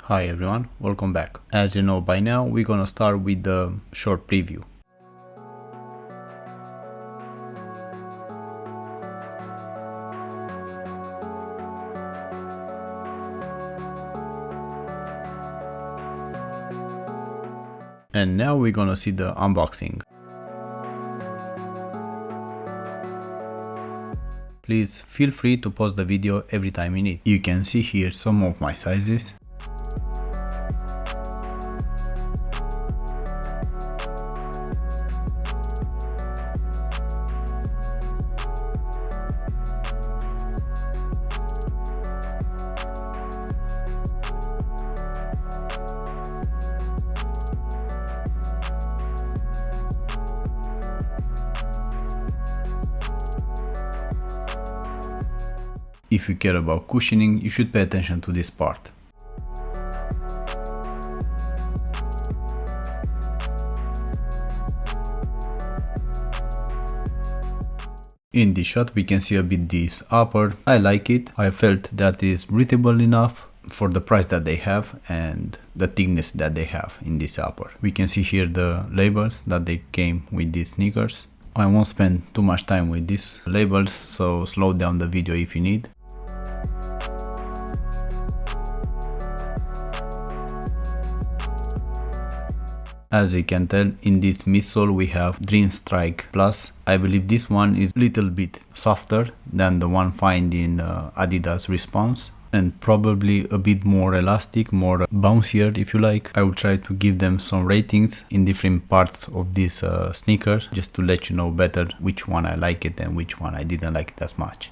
Hi everyone, welcome back. As you know by now, we're gonna start with the short preview. And now we're gonna see the unboxing. Please feel free to pause the video every time you need. You can see here some of my sizes. If you care about cushioning, you should pay attention to this part. In this shot we can see a bit this upper. I like it. I felt that is breathable enough for the price that they have and the thickness that they have in this upper. We can see here the labels that they came with these sneakers. I won't spend too much time with these labels, so slow down the video if you need. As you can tell, in this midsole we have Dream Strike Plus. I believe this one is a little bit softer than the one found in Adidas Response and probably a bit more elastic, more bouncier if you like. I will try to give them some ratings in different parts of this sneaker just to let you know better which one I like it and which one I didn't like it as much.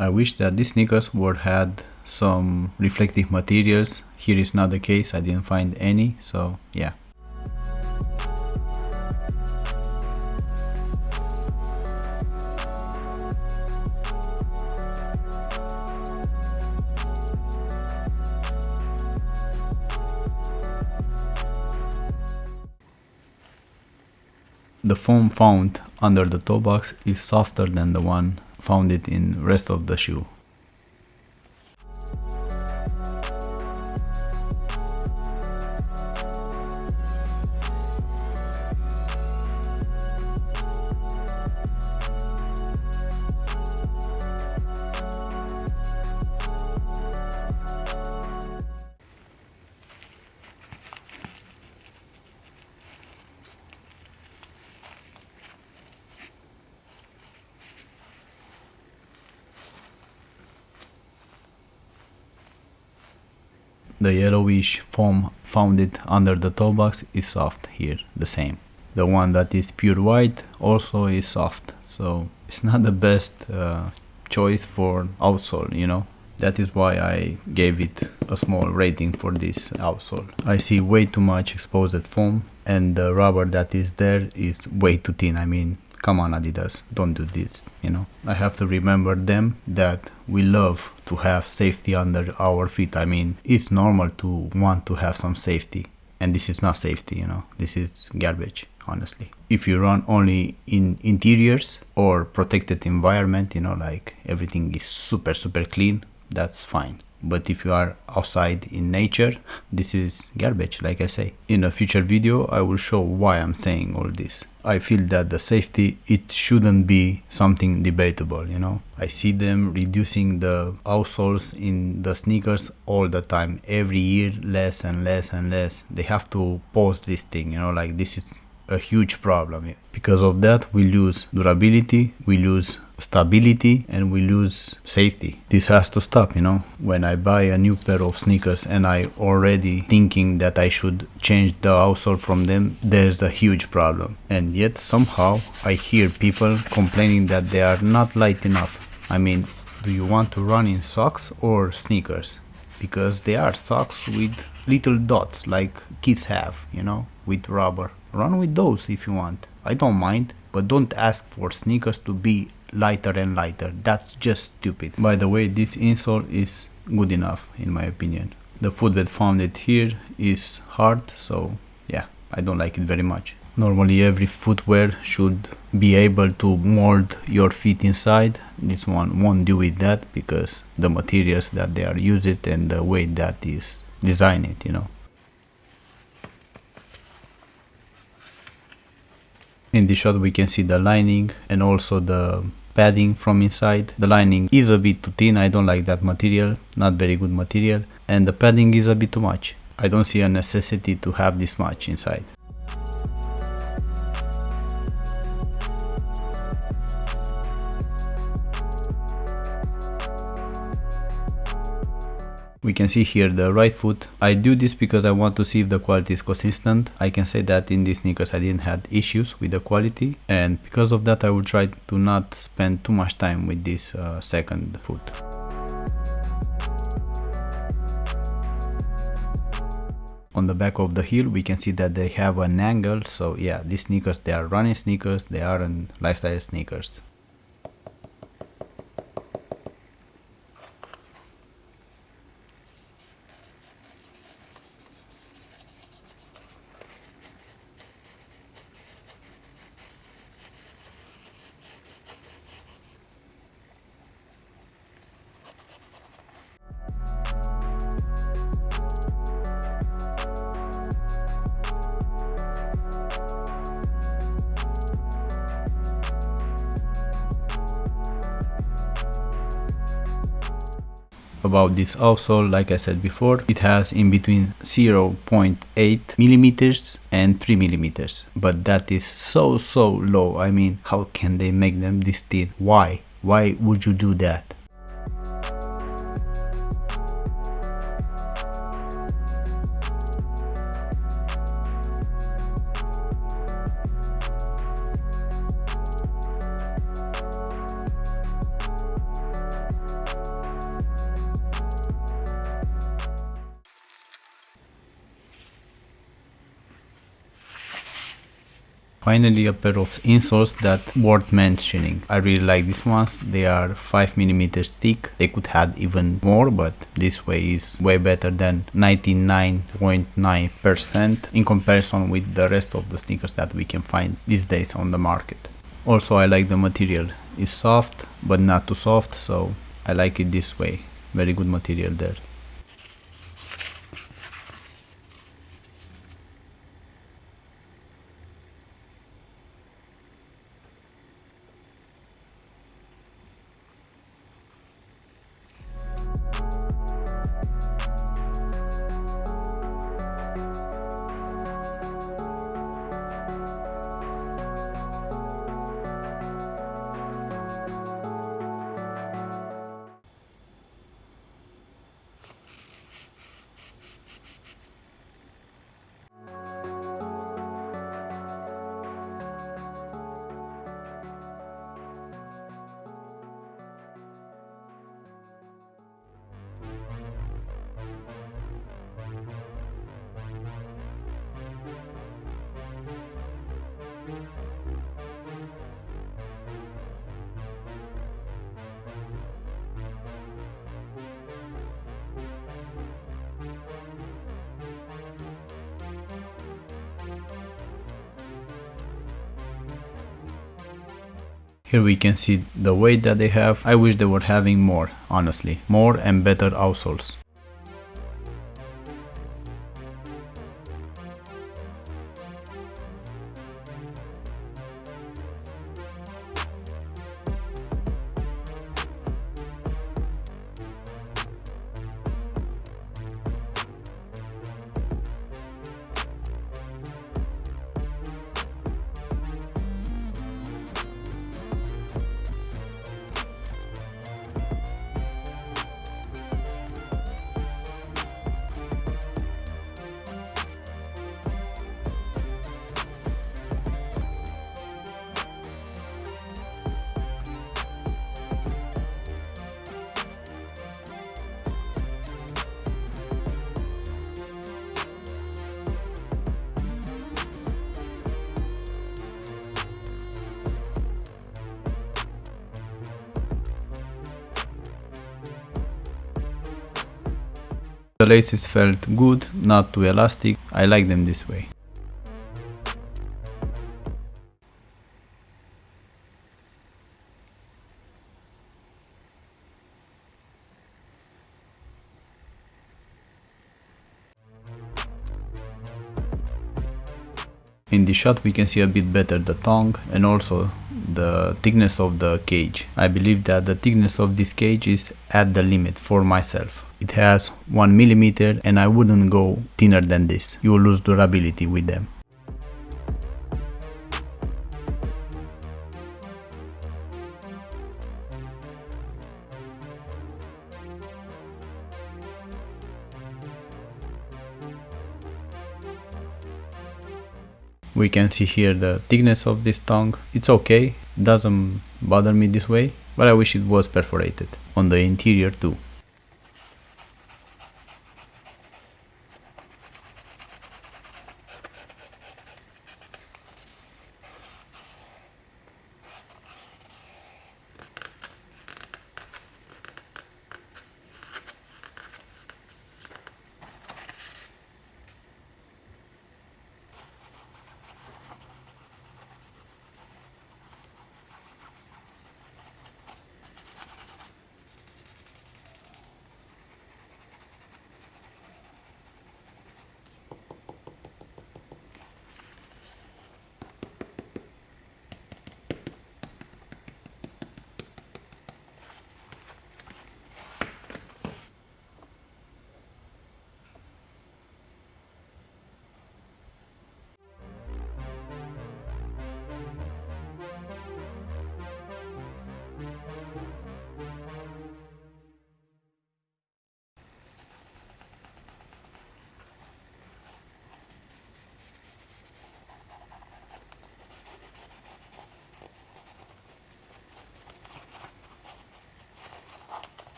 I wish that these sneakers would had some reflective materials. Here is not the case, I didn't find any, so yeah. The foam found under the toe box is softer than the one found it in rest of the shoe. The yellowish foam found it under the toe box is soft here, the same. The one that is pure white also is soft, so it's not the best choice for outsole, you know. That is why I gave it a small rating for this outsole. I see way too much exposed foam and the rubber that is there is way too thin. I mean, come on Adidas, don't do this, you know. I have to remember them that we love to have safety under our feet. I mean, it's normal to want to have some safety, and this is not safety, you know. This is garbage, honestly. If you run only in interiors or protected environment, you know, like everything is super clean, that's fine. But if you are outside in nature, this is garbage, like I say. In a future video, I will show why I'm saying all this. I feel that the safety, it shouldn't be something debatable, you know. I see them reducing the outsoles in the sneakers all the time. Every year, less and less and less. They have to pause this thing, you know, like this is a huge problem. Because of that, we lose durability, we lose stability, and we lose safety. This has to stop, you know. When I buy a new pair of sneakers and I already thinking that I should change the outsole from them, there's a huge problem. And yet somehow I hear people complaining that they are not light enough. I mean, Do you want to run in socks or sneakers? Because they are socks with little dots like kids have, with rubber. Run with those if you want. I don't mind, but don't ask for sneakers to be lighter and lighter. That's just stupid. By the way, this insole is good enough in my opinion. The footbed founded here is hard, so yeah, I don't like it very much. Normally every footwear should be able to mold your feet inside. This one won't do with that because the materials that they are used and the way that is designed, In this shot we can see the lining and also the padding from inside. The lining is a bit too thin, I don't like that material, not very good material, and the padding is a bit too much. I don't see a necessity to have this much inside. We can see here the right foot. I do this because I want to see if the quality is consistent. I can say that in these sneakers I didn't have issues with the quality, and because of that I will try to not spend too much time with this second foot. On the back of the heel we can see that they have an angle, so yeah, these sneakers, they are running sneakers, they aren't lifestyle sneakers. About this outsole, like I said before, it has in between 0.8 millimeters and 3 millimeters, but that is so low. I mean, how can they make them this thin? Why would you do that? Finally, a pair of insoles that worth mentioning. I really like these ones. They are 5 millimeters thick. They could have even more, but this way is way better than 99.9% in comparison with the rest of the sneakers that we can find these days on the market. Also, I like the material. It's soft, but not too soft, so I like it this way. Very good material there. Here we can see the weight that they have. I wish they were having more, honestly. More and better outsoles. The laces felt good, not too elastic. I like them this way. In this shot we can see a bit better the tongue and also the thickness of the cage. I believe that the thickness of this cage is at the limit for myself. It has 1 millimeter and I wouldn't go thinner than this. You will lose durability with them. We can see here the thickness of this tongue. It's okay, doesn't bother me this way, but I wish it was perforated on the interior too.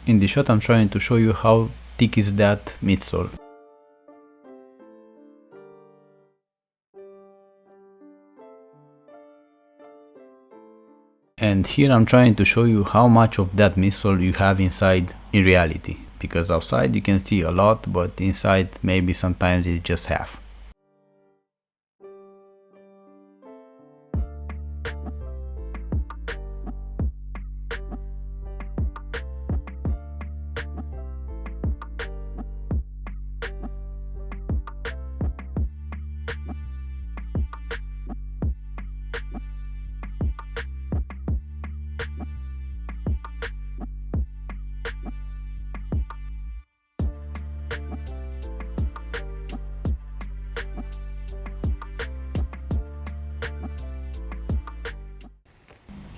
In this shot I'm trying to show you how thick is that midsole. And here I'm trying to show you how much of that midsole you have inside in reality. Because outside you can see a lot, but inside maybe sometimes it's just half.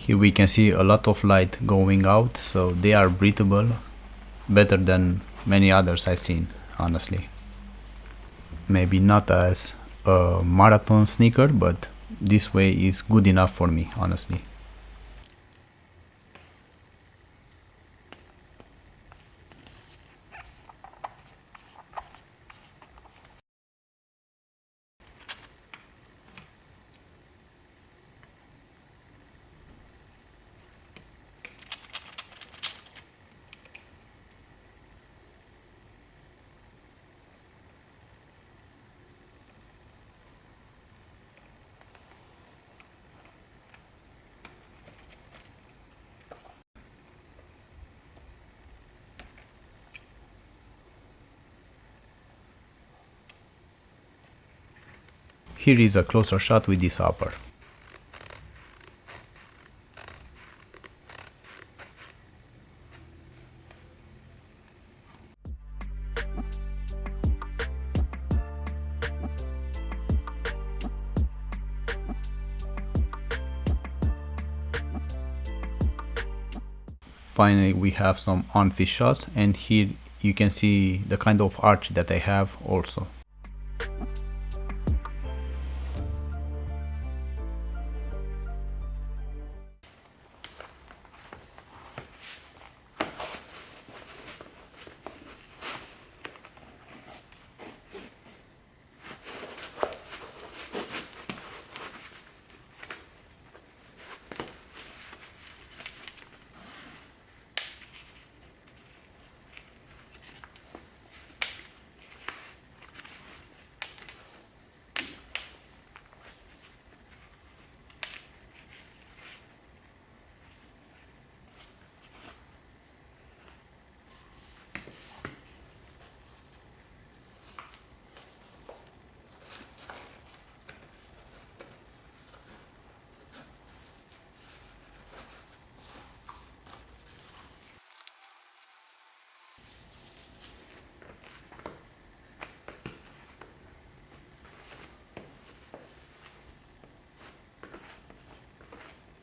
Here we can see a lot of light going out, so they are breathable, better than many others I've seen, honestly. Maybe not as a marathon sneaker, but this way is good enough for me, honestly. Here is a closer shot with this upper. Finally we have some on-fish shots, and here you can see the kind of arch that I have also.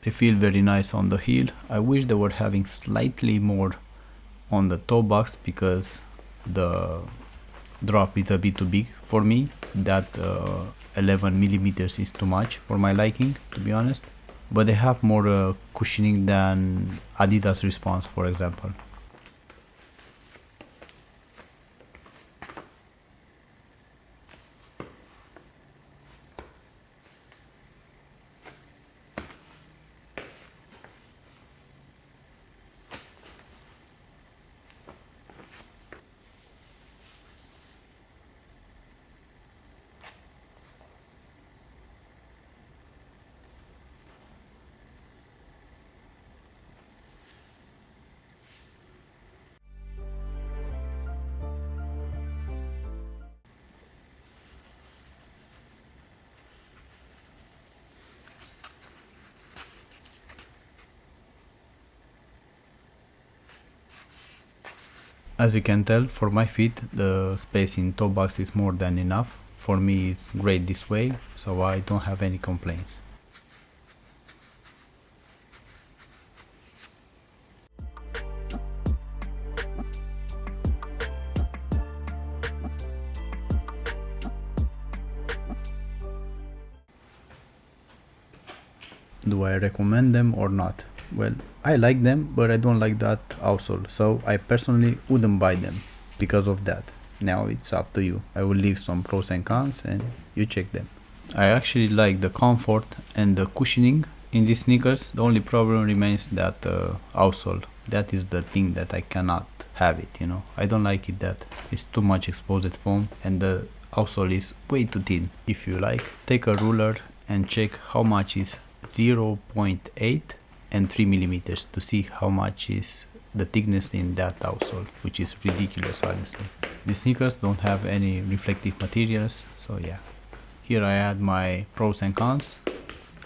They feel very nice on the heel. I wish they were having slightly more on the toe box because the drop is a bit too big for me. That 11 millimeters is too much for my liking, to be honest. But they have more cushioning than Adidas Response, for example. As you can tell, for my feet, the space in toe box is more than enough. For me, it's great this way, so I don't have any complaints. Do I recommend them or not? Well, I like them, but I don't like that outsole, so I personally wouldn't buy them because of that. Now it's up to you. I will leave some pros and cons and you check them. I actually like the comfort and the cushioning in these sneakers. The only problem remains that outsole. That is the thing that I cannot have it, you know. I don't like it that it's too much exposed foam and the outsole is way too thin. If you like, take a ruler and check how much is 0.8 and 3 millimeters to see how much is the thickness in that outsole, which is ridiculous, honestly. The sneakers don't have any reflective materials, so yeah. Here I add my pros and cons.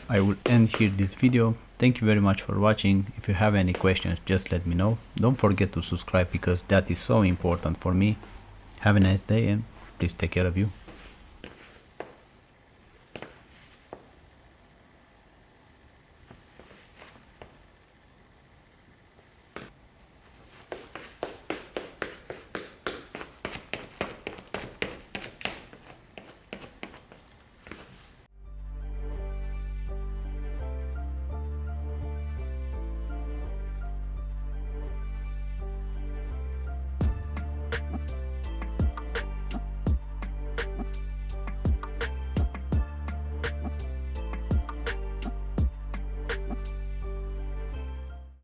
I will end here this video. Thank you very much for watching. If you have any questions, just let me know. Don't forget to subscribe because that is so important for me. Have a nice day and please take care of you.